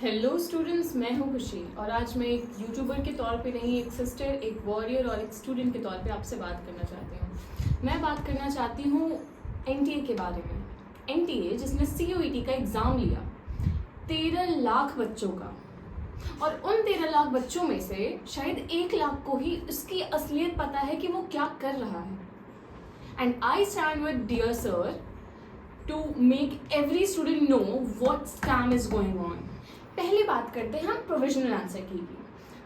Hello students, मैं हूँ खुशी और आज मैं एक यूट्यूबर के तौर पे नहीं, एक सिस्टर, एक वॉरियर और एक स्टूडेंट के तौर पे आपसे बात करना चाहती हूँ। मैं बात करना चाहती हूँ एनटीए के बारे में। एनटीए जिसने सीयूईटी का एग्ज़ाम लिया 13 लाख बच्चों का, और उन 13 लाख बच्चों में से शायद 1 लाख को ही उसकी असलियत पता है कि वो क्या कर रहा है। And I stand with dear sir to make every student know what scam is going on. पहली बात करते हैं हम प्रोविजनल आंसर की।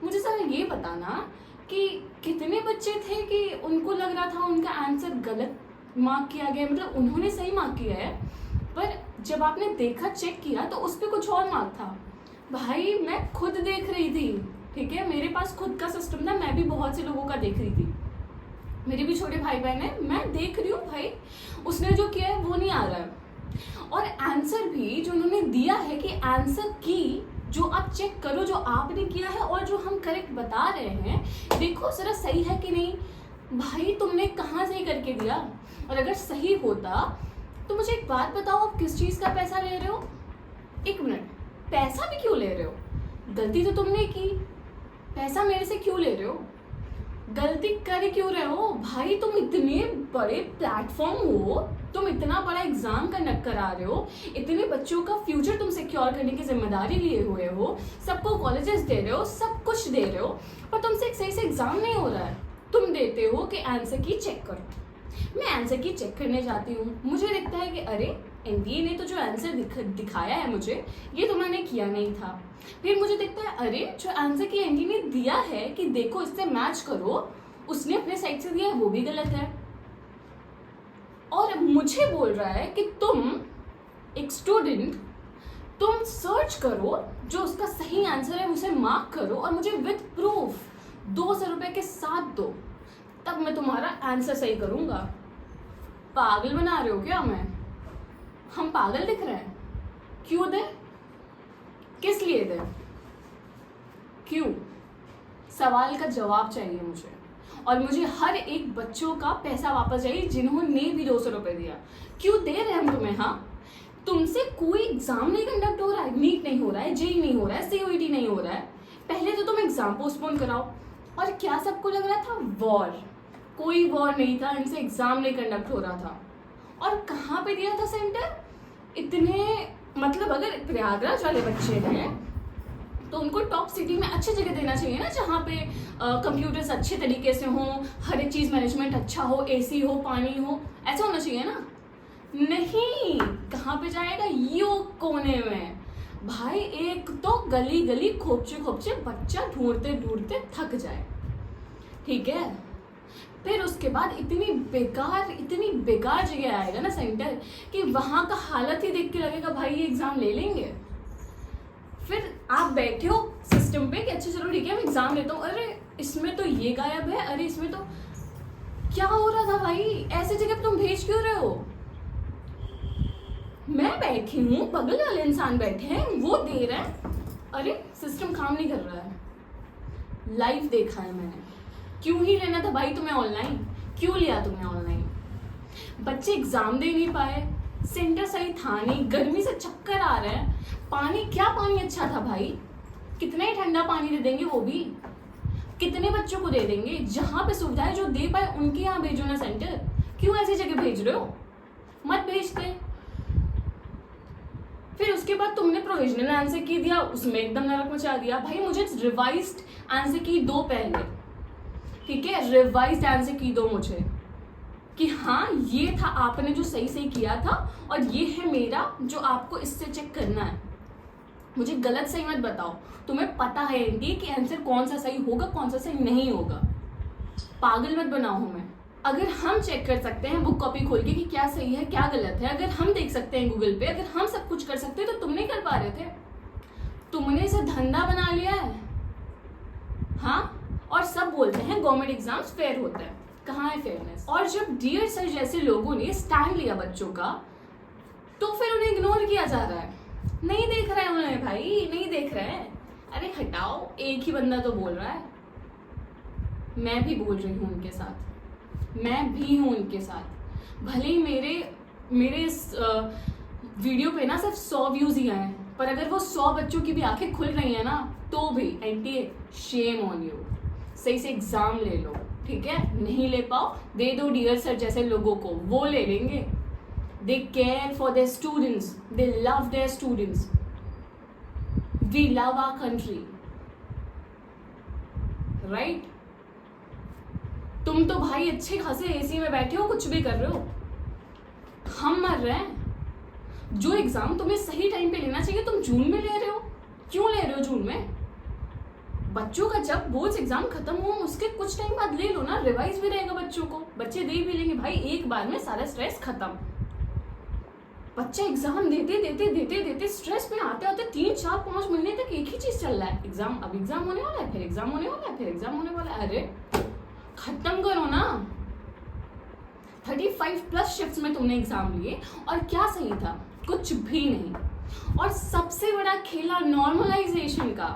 मुझे सर ये बताना कि कितने बच्चे थे कि उनको लग रहा था उनका आंसर गलत मार्क किया गया, मतलब उन्होंने सही मार्क किया है, पर जब आपने देखा, चेक किया तो उस पर कुछ और मार्क था। भाई मैं खुद देख रही थी, ठीक है, मेरे पास खुद का सिस्टम था, मैं भी बहुत से लोगों का देख रही थी, मेरे भी छोटे भाई बहन है, मैं देख रही हूँ भाई उसने जो किया है वो नहीं आ रहा है। और आंसर भी जो उन्होंने दिया है कि आंसर की जो आप चेक करो जो आपने किया है और जो हम करेक्ट बता रहे हैं, देखो जरा सही है कि नहीं। भाई तुमने कहाँ सही करके दिया? और अगर सही होता तो मुझे एक बात बताओ, आप किस चीज़ का पैसा ले रहे हो? 1 मिनट, पैसा भी क्यों ले रहे हो? गलती तो तुमने की, पैसा मेरे से क्यों ले रहे हो? गलती कर क्यों रहे हो? भाई तुम इतने बड़े प्लेटफॉर्म हो, तुम इतना बड़ा एग्जाम कंडक्ट करा रहे हो, इतने बच्चों का फ्यूचर तुम सिक्योर करने की जिम्मेदारी लिए हुए हो, सबको कॉलेजेस दे रहे हो, सब कुछ दे रहे हो, पर तुमसे एक सही से एग्जाम नहीं हो रहा है। तुम देते हो कि आंसर की चेक करो। मैं आंसर की चेक करने जाती हूँ, मुझे दिखता है कि अरे एनडीए ने तो जो आंसर दिखाया है मुझे, ये तो मैंने किया नहीं था। फिर मुझे दिखता है अरे जो आंसर की एनडीए ने दिया है कि देखो इससे मैच करो, उसने अपने साइड से दिया है वो भी गलत है। और मुझे बोल रहा है कि तुम एक स्टूडेंट, तुम सर्च करो जो उसका सही आंसर है उसे मार्क करो और मुझे विद प्रूफ 200 रुपए के साथ दो, तब मैं तुम्हारा आंसर सही करूंगा। पागल बना रहे हो क्या हमें? हम पागल दिख रहे हैं? क्यों दे? किस लिए दे? क्यों? सवाल का जवाब चाहिए मुझे, और मुझे हर एक बच्चों का पैसा वापस चाहिए जिन्होंने भी 200 रुपए दिया। क्यों दे रहे हैं हम तुम्हें? हाँ, तुमसे कोई एग्जाम नहीं कंडक्ट हो रहा है, नीट नहीं हो रहा है, जेई नहीं हो रहा है, सीयूईटी नहीं हो रहा है, पहले तो तुम एग्जाम पोस्टपोन कराओ। और क्या सबको लग रहा था वॉर? कोई वॉर नहीं था, इनसे एग्जाम नहीं कंडक्ट हो रहा था। और कहाँ पे दिया था सेंटर? इतने, मतलब अगर प्रयागराज वाले बच्चे हैं तो उनको टॉप सिटी में अच्छी जगह देना चाहिए ना, जहाँ पे कंप्यूटर्स अच्छे तरीके से हों, हर एक चीज़ मैनेजमेंट अच्छा हो, एसी हो, पानी हो, ऐसा होना चाहिए ना। नहीं, कहाँ पे जाएगा? यो कोने में। भाई एक तो गली गली खोपचे खोपचे बच्चा ढूंढते ढूंढते थक जाए, ठीक है, फिर उसके बाद इतनी बेकार जगह आएगा ना सेंटर कि वहाँ का हालत ही देख के लगेगा भाई ये एग्ज़ाम ले लेंगे। फिर आप बैठे हो सिस्टम पे कि अच्छा चलो ठीक है मैं एग्ज़ाम लेता हूँ, अरे इसमें तो ये गायब है, अरे इसमें तो क्या हो रहा था भाई? ऐसी जगह पे तुम भेज क्यों रहे हो? मैं बैठी हूँ, बगल वाले इंसान बैठे हैं, वो दे रहे हैं, अरे सिस्टम काम नहीं कर रहा है। लाइव देखा है मैंने। क्यों ही लेना था भाई तुम्हें ऑनलाइन? क्यों लिया तुमने ऑनलाइन? बच्चे एग्जाम दे नहीं पाए, सेंटर सही था नहीं, गर्मी से चक्कर आ रहे हैं, पानी क्या पानी अच्छा था भाई, कितना ही ठंडा पानी दे देंगे, वो भी कितने बच्चों को दे देंगे? जहाँ पे सुविधाएं जो दे पाए उनके यहाँ भेजो ना सेंटर। क्यों ऐसी जगह भेज रहे हो? मत भेजते। फिर उसके बाद तुमने प्रोविजनल आंसर की दिया, उसमें एकदम नरक मचा दिया। भाई मुझे रिवाइज्ड आंसर की दो पहले, ठीक है, रिवाइज्ड आंसर की दो मुझे कि हाँ ये था आपने जो सही सही किया था और ये है मेरा जो आपको इससे चेक करना है। मुझे गलत सही मत बताओ, तुम्हें पता है एनडीए कि आंसर कौन सा सही होगा कौन सा सही नहीं होगा। पागल मत बनाओ हमें। अगर हम चेक कर सकते हैं बुक कॉपी खोल के कि क्या सही है क्या गलत है, अगर हम देख सकते हैं गूगल पे, अगर हम सब कुछ कर सकते हैं तो तुम नहीं कर पा रहे थे? तुमने इसे धंधा बना लिया है। हाँ, और सब बोलते हैं गवर्नमेंट एग्जाम्स फेयर होते हैं, कहाँ है फेयरनेस? और जब डियर सर जैसे लोगों ने स्टैंड लिया बच्चों का, तो फिर उन्हें इग्नोर किया जा रहा है। नहीं देख रहे हैं उन्हें भाई, नहीं देख रहे हैं। अरे हटाओ, एक ही बंदा तो बोल रहा है। मैं भी बोल रही हूँ उनके साथ, मैं भी हूँ उनके साथ। भले ही मेरे इस वीडियो पे ना सिर्फ 100 व्यूज ही आए, पर अगर वो 100 बच्चों की भी आंखें खुल रही है ना, तो भी एनटीए शेम ऑन यू। सही से एग्जाम ले लो, ठीक है? नहीं ले पाओ, दे दो डियर सर जैसे लोगों को, वो ले लेंगे। They care for their students, they love their students, we love our country, right? तुम तो भाई अच्छे खासे एसी में बैठे हो, कुछ भी कर रहे हो, हम मर रहे हैं। जो एग्जाम तुम्हें सही टाइम पे लेना चाहिए तुम जून में ले रहे हो, क्यों ले रहे हो जून में? बच्चों का जब बोर्ड्स एग्जाम खत्म हो उसके कुछ टाइम बाद ले लो ना, रिवाइज भी रहेगा बच्चों को, बच्चे दे भी लेंगे भाई, एक बार में सारा स्ट्रेस खत्म। बच्चे एग्जाम देते स्ट्रेस में आते आते 3-4-5 महीने तक एक ही चीज चल रहा है, एग्जाम, अब एग्जाम होने वाला है, फिर एग्जाम होने वाला है, फिर एग्जाम होने वाला है। अरे खत्म करो ना। 35+ शिफ्ट्स में तुमने एग्जाम लिए और क्या सही था? कुछ भी नहीं। और सबसे बड़ा खेला नॉर्मलाइजेशन का।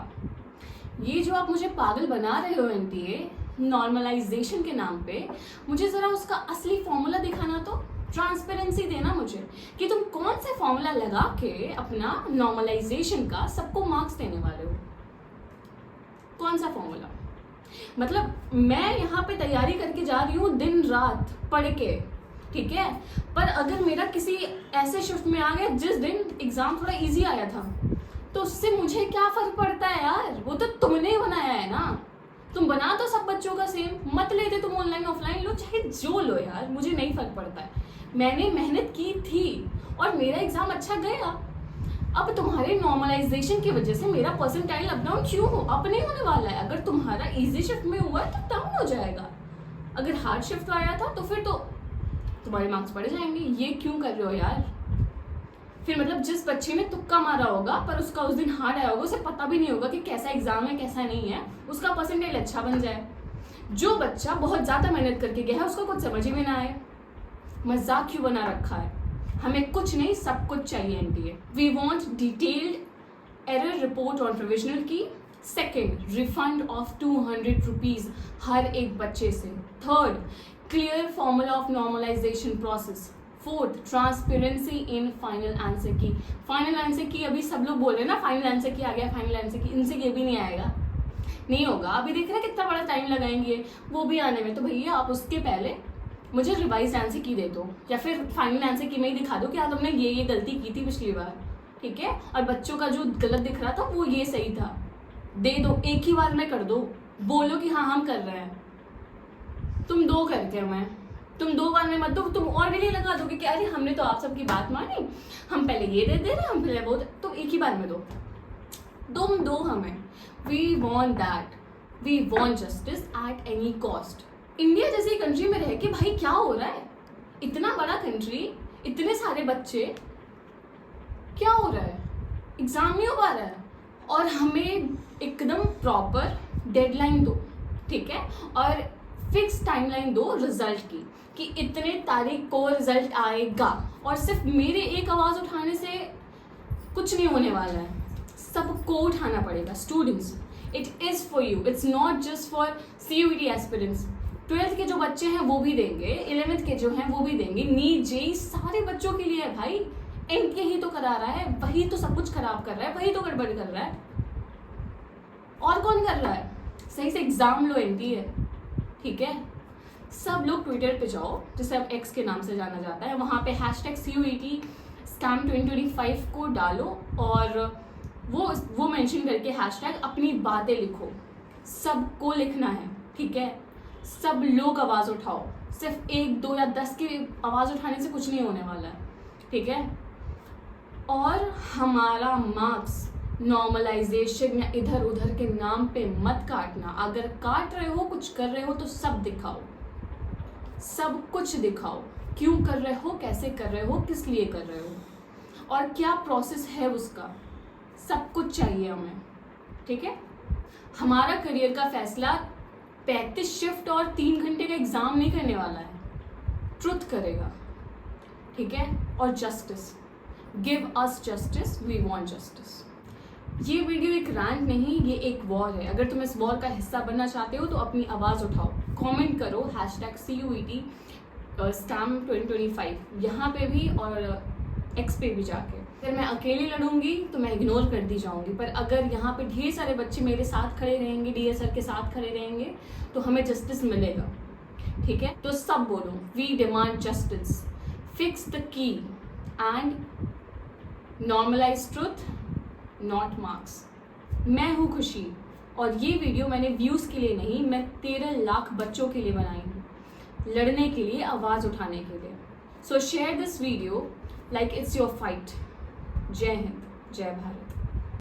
ये जो आप मुझे पागल बना रहे हो एनटीए नॉर्मलाइजेशन के नाम पे, मुझे जरा उसका असली फॉर्मूला दिखाना, तो ट्रांसपेरेंसी देना मुझे कि तुम कौन से फॉर्मूला लगा के अपना नॉर्मलाइजेशन का सबको मार्क्स देने वाले हो। कौन सा फॉर्मूला? मतलब मैं यहाँ पे तैयारी करके जा रही हूँ दिन रात पढ़ के, ठीक है, पर अगर मेरा किसी ऐसे शिफ्ट में आ गया जिस दिन एग्जाम थोड़ा इजी आया था, तो उससे मुझे क्या फर्क पड़ता है यार? वो तो तुमने ही बनाया है ना। तुम बना तो सब बच्चों का सेम, मत लेते तुम ऑनलाइन ऑफलाइन लो, चाहे जो लो यार, मुझे नहीं फर्क पड़ता है। मैंने मेहनत की थी और मेरा एग्जाम अच्छा गया। अब तुम्हारे नॉर्मलाइजेशन की वजह से मेरा परसेंटाइल अप डाउन क्यों हो? अब नहीं होने वाला है। अगर तुम्हारा इजी शिफ्ट में हुआ है तो डाउन हो जाएगा, अगर हार्ड शिफ्ट आया था तो फिर तो तुम्हारे मार्क्स बढ़ जाएंगे। ये क्यों कर रहे हो यार? फिर मतलब जिस बच्चे ने तुक्का मारा होगा पर उसका उस दिन हार्ड आया होगा, उसे पता भी नहीं होगा कि कैसा एग्जाम है कैसा नहीं है, उसका परसेंटाइल अच्छा बन जाए। जो बच्चा बहुत ज्यादा मेहनत करके गया है उसका कुछ समझ ही में ना आए। मजाक क्यों बना रखा है? हमें कुछ नहीं सब कुछ चाहिए NTA. We want detailed error report on provisional key. Second, refund of 200 rupees हर एक बच्चे से। Third, clear formula of normalization process. Fourth, transparency in final answer key. Final answer key अभी सब लोग बोल रहे हैं ना, फाइनल आंसर की आ गया, फाइनल आंसर की, इनसे ये भी नहीं आएगा, नहीं होगा। अभी देख रहे हैं कितना बड़ा टाइम लगाएंगे वो भी आने में, तो भैया आप उसके पहले मुझे रिवाइज आंसर की दे दो, या फिर फाइनल आंसर की में ही दिखा दो कि हाँ तुमने ये गलती की थी पिछली बार, ठीक है, और बच्चों का जो गलत दिख रहा था वो ये सही था, दे दो, एक ही बार में कर दो, बोलो कि हाँ हम कर रहे हैं। तुम दो करके मैं, तुम 2 बार में मत दो, तुम और भी नहीं लगा दोगे कि अरे हमने तो आप सबकी बात मानी, हम पहले ये दे रहे, हम पहले वो, तो एक ही बार में दो, तुम दो हमें। We want that, we want justice at any cost. India जैसी कंट्री में रह के भाई क्या हो रहा है? इतना बड़ा कंट्री, इतने सारे बच्चे, क्या हो रहा है? एग्जाम नहीं हो पा रहा है और हमें एकदम प्रॉपर डेडलाइन दो, ठीक है, और फिक्स टाइमलाइन दो रिजल्ट की कि इतने तारीख को रिजल्ट आएगा, और सिर्फ मेरे एक आवाज उठाने से कुछ नहीं होने वाला है, सबको उठाना पड़ेगा। Students, it is for you, it's not just for CUET aspirants. 12th के जो बच्चे हैं वो भी देंगे, 11th के जो हैं वो भी देंगे, नीट जेई सारे बच्चों के लिए है भाई। एनटीए ही तो करा रहा है, वही तो सब कुछ खराब कर रहा है, वही तो गड़बड़ कर रहा है, और कौन कर रहा है? सही से एग्जाम लो एनटीए, ठीक है। सब लोग ट्विटर पे जाओ, जिसे अब X के नाम से जाना जाता है, वहाँ पे #CUET स्कैम 2025 को डालो और वो मेंशन करके हैशटैग अपनी बातें लिखो। सबको लिखना है, ठीक है, सब लोग आवाज़ उठाओ, सिर्फ 1, 2 या 10 की आवाज़ उठाने से कुछ नहीं होने वाला है, ठीक है। और हमारा मार्क्स नॉर्मलाइजेशन या इधर उधर के नाम पे मत काटना। अगर काट रहे हो, कुछ कर रहे हो तो सब दिखाओ, सब कुछ दिखाओ, क्यों कर रहे हो, कैसे कर रहे हो, किस लिए कर रहे हो और क्या प्रोसेस है उसका, सब कुछ चाहिए हमें, ठीक है। हमारा करियर का फैसला 35 शिफ्ट और 3 घंटे का एग्जाम नहीं करने वाला है, ट्रुथ करेगा, ठीक है। और justice, give us justice, we want justice. ये वीडियो एक रैंट नहीं, ये एक वॉर है। अगर तुम इस वॉर का हिस्सा बनना चाहते हो तो अपनी आवाज़ उठाओ, कमेंट करो #CUET स्कैम 2025 यहाँ पे भी और X पे भी जाके। अगर मैं अकेली लड़ूंगी तो मैं इग्नोर कर दी जाऊंगी, पर अगर यहाँ पे ढेर सारे बच्चे मेरे साथ खड़े रहेंगे, डीएस सर के साथ खड़े रहेंगे, तो हमें जस्टिस मिलेगा। ठीक है, तो सब बोलो, we demand justice, fix the key and normalize truth, not marks. मैं हूँ खुशी, और ये वीडियो मैंने व्यूज़ के लिए नहीं, मैं 13 लाख बच्चों के लिए बनाई हूँ, लड़ने के लिए, आवाज़ उठाने के लिए। सो share this video like it's your fight. जय हिंद, जय भारत।